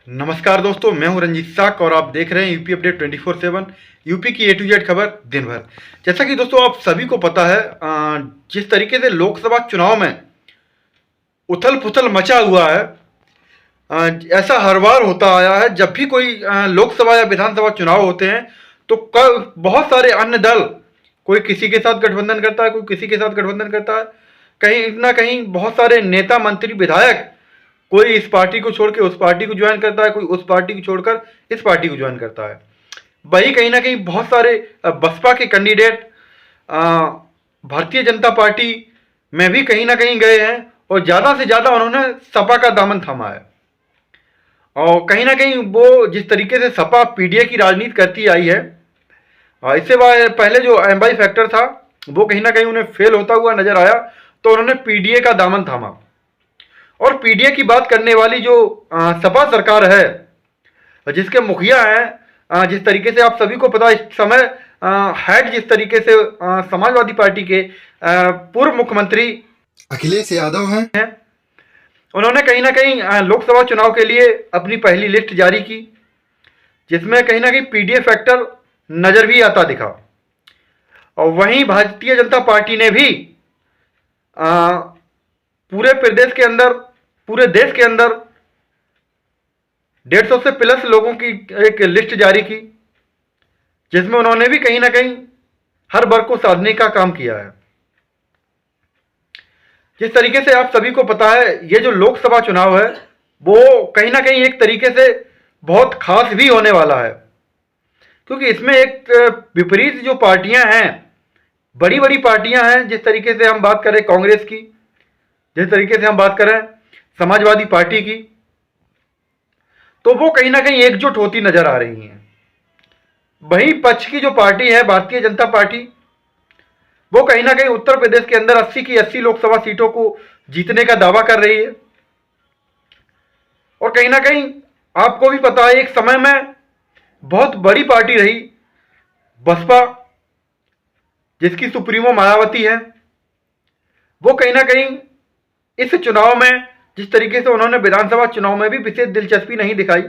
नमस्कार दोस्तों, मैं हूं रंजीत साक और आप देख रहे हैं यूपी अपडेट 24/7। यूपी की A to Z खबर दिन भर। जैसा कि दोस्तों आप सभी को पता है, जिस तरीके से लोकसभा चुनाव में उथल पुथल मचा हुआ है, ऐसा हर बार होता आया है। जब भी कोई लोकसभा या विधानसभा चुनाव होते हैं तो बहुत सारे अन्य दल, कोई किसी के साथ गठबंधन करता है, कोई किसी के साथ गठबंधन करता है। कहीं ना कहीं बहुत सारे नेता, मंत्री, विधायक, कोई इस पार्टी को छोड़ के उस पार्टी को ज्वाइन करता है, कोई उस पार्टी को छोड़कर इस पार्टी को ज्वाइन करता है। वही कहीं ना कहीं बहुत सारे बसपा के कैंडिडेट भारतीय जनता पार्टी में भी कहीं ना कहीं गए हैं और ज़्यादा से ज़्यादा उन्होंने सपा का दामन थामा है। और कहीं ना कहीं वो जिस तरीके से सपा पीडीए की राजनीति करती आई है, इससे पहले जो एमवाई फैक्टर था वो कहीं ना कहीं उन्हें फेल होता हुआ नजर आया, तो उन्होंने पीडीए का दामन थामा। और पीडीए की बात करने वाली जो सपा सरकार है, जिसके मुखिया हैं, जिस तरीके से आप सभी को पता है, इस समय हेड जिस तरीके से समाजवादी पार्टी के पूर्व मुख्यमंत्री अखिलेश यादव हैं। उन्होंने कहीं ना कहीं लोकसभा चुनाव के लिए अपनी पहली लिस्ट जारी की, जिसमें कहीं ना कहीं पीडीए फैक्टर नजर भी आता दिखा। और वहीं भारतीय जनता पार्टी ने भी पूरे प्रदेश के अंदर, पूरे देश के अंदर 150 से प्लस लोगों की एक लिस्ट जारी की, जिसमें उन्होंने भी कहीं ना कहीं हर वर्ग को साधने का काम किया है। जिस तरीके से आप सभी को पता है, ये जो लोकसभा चुनाव है वो कहीं ना कहीं एक तरीके से बहुत खास भी होने वाला है, क्योंकि इसमें एक विपरीत जो पार्टियां हैं, बड़ी बड़ी पार्टियां हैं। जिस तरीके से हम बात करें कांग्रेस की, जिस तरीके से हम बात करें समाजवादी पार्टी की, तो वो कहीं ना कहीं एकजुट होती नजर आ रही हैं। वहीं पक्ष की जो पार्टी है भारतीय जनता पार्टी, वो कहीं ना कहीं उत्तर प्रदेश के अंदर 80 की 80 लोकसभा सीटों को जीतने का दावा कर रही है। और कहीं ना कहीं आपको भी पता है, एक समय में बहुत बड़ी पार्टी रही बसपा, जिसकी सुप्रीमो मायावती है, वो कहीं ना कहीं इस चुनाव में जिस तरीके से उन्होंने विधानसभा चुनाव में भी विशेष दिलचस्पी नहीं दिखाई,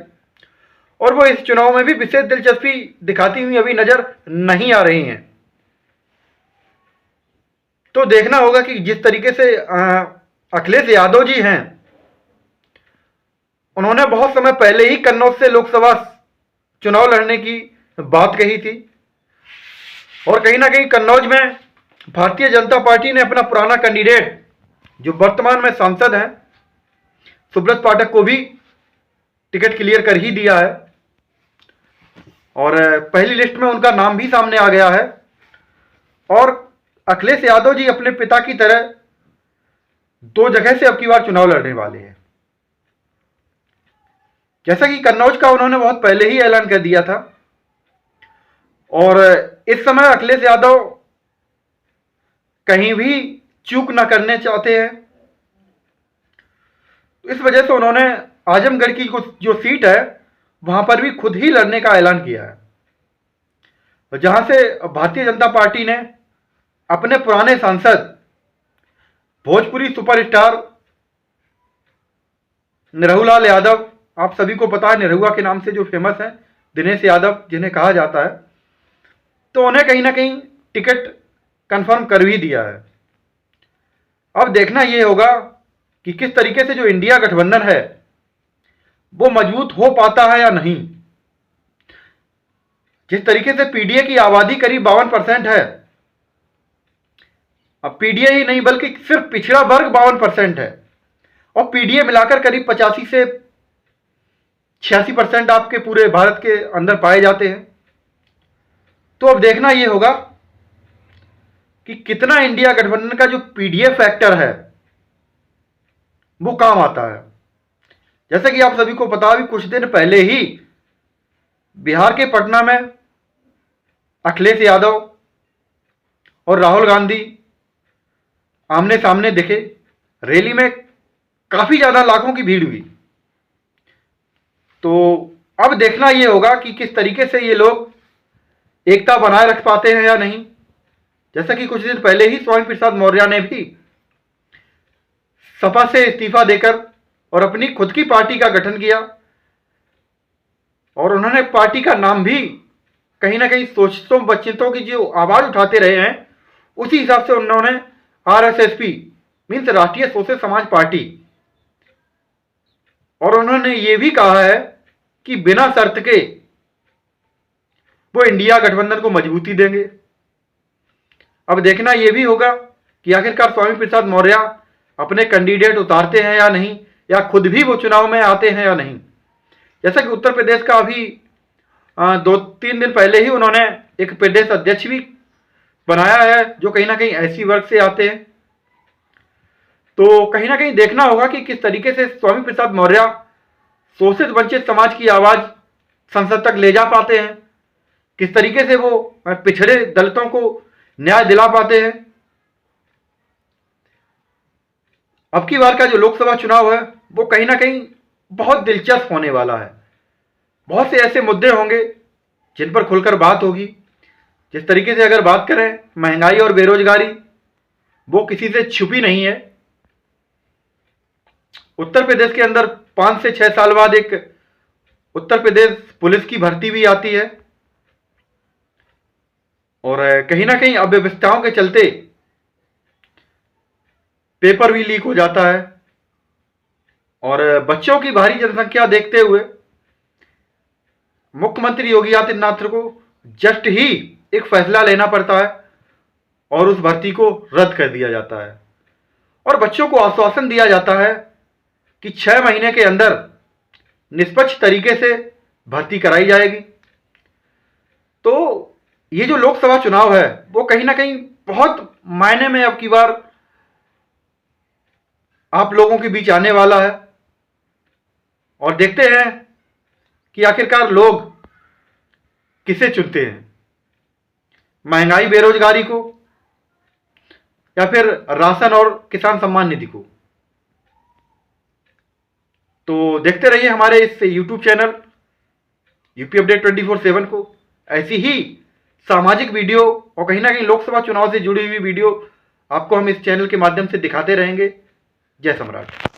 और वो इस चुनाव में भी विशेष दिलचस्पी दिखाती हुई अभी नजर नहीं आ रही हैं। तो देखना होगा कि जिस तरीके से अखिलेश यादव जी हैं, उन्होंने बहुत समय पहले ही कन्नौज से लोकसभा चुनाव लड़ने की बात कही थी, और कहीं ना कहीं कन्नौज में भारतीय जनता पार्टी ने अपना पुराना कैंडिडेट, जो वर्तमान में सांसद हैं, सुब्रत पाठक को भी टिकट क्लियर कर ही दिया है। और पहली लिस्ट में उनका नाम भी सामने आ गया है। और अखिलेश यादव जी अपने पिता की तरह 2 जगह से अब की बार चुनाव लड़ने वाले हैं। जैसा कि कन्नौज का उन्होंने बहुत पहले ही ऐलान कर दिया था, और इस समय अखिलेश यादव कहीं भी चूक न करने चाहते हैं। इस वजह से उन्होंने आजमगढ़ की जो सीट है वहां पर भी खुद ही लड़ने का ऐलान किया है, जहां से भारतीय जनता पार्टी ने अपने पुराने सांसद, भोजपुरी सुपरस्टार निरहुलाल यादव, आप सभी को पता है निरहुआ के नाम से जो फेमस है, दिनेश यादव जिन्हें कहा जाता है, तो उन्हें कहीं ना कहीं टिकट कंफर्म कर भी दिया है। अब देखना यह होगा कि किस तरीके से जो इंडिया गठबंधन है वो मजबूत हो पाता है या नहीं। जिस तरीके से पीडीए की आबादी करीब 52% है, अब पीडीए ही नहीं बल्कि सिर्फ पिछड़ा वर्ग 52% है, और पीडीए मिलाकर करीब 85 से 86% आपके पूरे भारत के अंदर पाए जाते हैं। तो अब देखना यह होगा कि कितना इंडिया गठबंधन का जो पीडीए फैक्टर है वो काम आता है। जैसे कि आप सभी को पता, भी कुछ दिन पहले ही बिहार के पटना में अखिलेश यादव और राहुल गांधी आमने सामने दिखे। रैली में काफी ज्यादा लाखों की भीड़ हुई। तो अब देखना यह होगा कि किस तरीके से ये लोग एकता बनाए रख पाते हैं या नहीं। जैसा कि कुछ दिन पहले ही स्वामी प्रसाद मौर्य ने भी सपा से इस्तीफा देकर और अपनी खुद की पार्टी का गठन किया, और उन्होंने पार्टी का नाम भी कहीं ना कहीं शोषितों वंचितों की जो आवाज उठाते रहे हैं उसी हिसाब से उन्होंने RSSP मीन्स राष्ट्रीय शोषित समाज पार्टी, और उन्होंने ये भी कहा है कि बिना शर्त के वो इंडिया गठबंधन को मजबूती देंगे। अब देखना यह भी होगा कि आखिरकार स्वामी प्रसाद मौर्य अपने कैंडिडेट उतारते हैं या नहीं, या खुद भी वो चुनाव में आते हैं या नहीं। जैसा कि उत्तर प्रदेश का अभी 2-3 दिन पहले ही उन्होंने एक प्रदेश अध्यक्ष भी बनाया है जो कहीं ना कहीं ऐसी वर्ग से आते हैं। तो कहीं ना कहीं देखना होगा कि किस तरीके से स्वामी प्रसाद मौर्य शोषित वंचित समाज की आवाज संसद तक ले जा पाते हैं, किस तरीके से वो पिछड़े दलितों को न्याय दिला पाते हैं। अब की बार का जो लोकसभा चुनाव है वो कहीं ना कहीं बहुत दिलचस्प होने वाला है। बहुत से ऐसे मुद्दे होंगे जिन पर खुलकर बात होगी। जिस तरीके से अगर बात करें महंगाई और बेरोजगारी, वो किसी से छुपी नहीं है। उत्तर प्रदेश के अंदर 5 से 6 साल बाद एक उत्तर प्रदेश पुलिस की भर्ती भी आती है, और कहीं ना कहीं अव्यवस्थाओं के चलते पेपर भी लीक हो जाता है, और बच्चों की भारी जनसंख्या देखते हुए मुख्यमंत्री योगी आदित्यनाथ को जस्ट ही एक फैसला लेना पड़ता है और उस भर्ती को रद्द कर दिया जाता है, और बच्चों को आश्वासन दिया जाता है कि 6 महीने के अंदर निष्पक्ष तरीके से भर्ती कराई जाएगी। तो ये जो लोकसभा चुनाव है वो कहीं ना कहीं बहुत मायने में अब की बार आप लोगों के बीच आने वाला है, और देखते हैं कि आखिरकार लोग किसे चुनते हैं, महंगाई बेरोजगारी को या फिर राशन और किसान सम्मान निधि को। तो देखते रहिए हमारे इस YouTube चैनल यूपी अपडेट 24/7 को। ऐसी ही सामाजिक वीडियो और कहीं ना कहीं लोकसभा चुनाव से जुड़ी हुई वीडियो आपको हम इस चैनल के माध्यम से दिखाते रहेंगे। जय सम्राट।